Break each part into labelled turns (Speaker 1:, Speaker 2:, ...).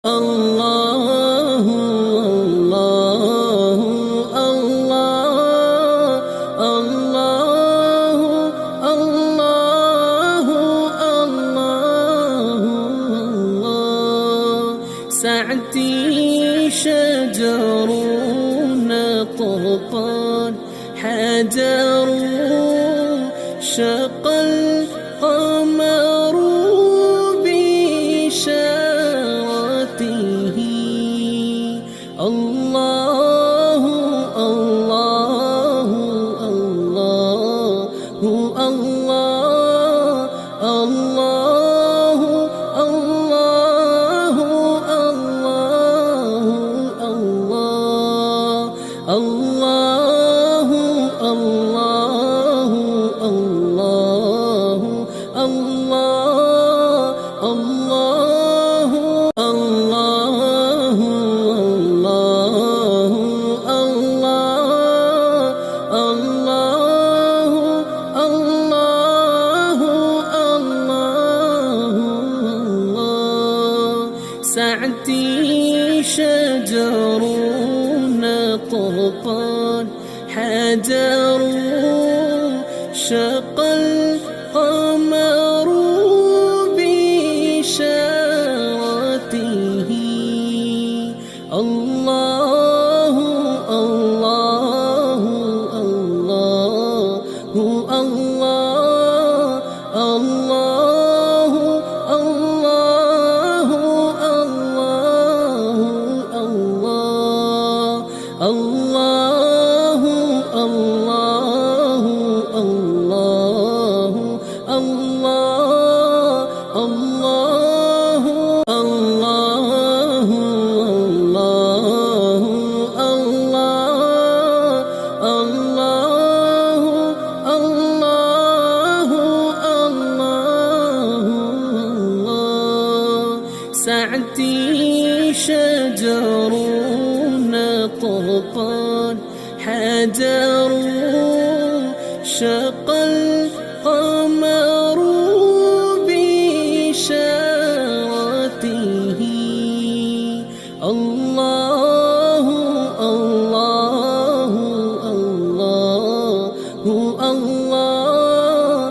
Speaker 1: الله الله الله الله الله الله الله سعدي شجر طرفان حجر شق القمر بشارته الله الله الله الله الله الله الله الله الله الله الله الله الله سعدي شجر طرفان حجر شق القمر بشارته الله الله الله الله الله الله الله الله الله الله الله الله الله سعدي شجر طرفان حجر شق القمر بشارته الله الله الله الله الله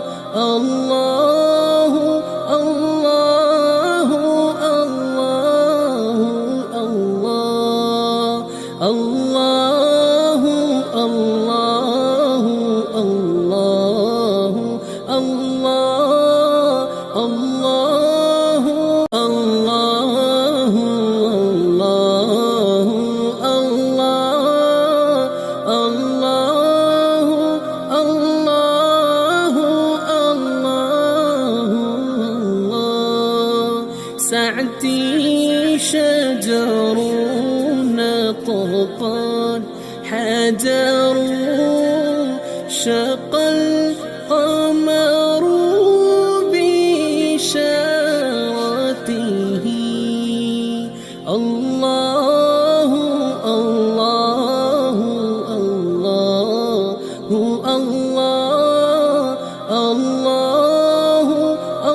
Speaker 1: الله الله الله الله الله الله الله الله سعدي شجر طرفان حجر شق القمر بشارته الله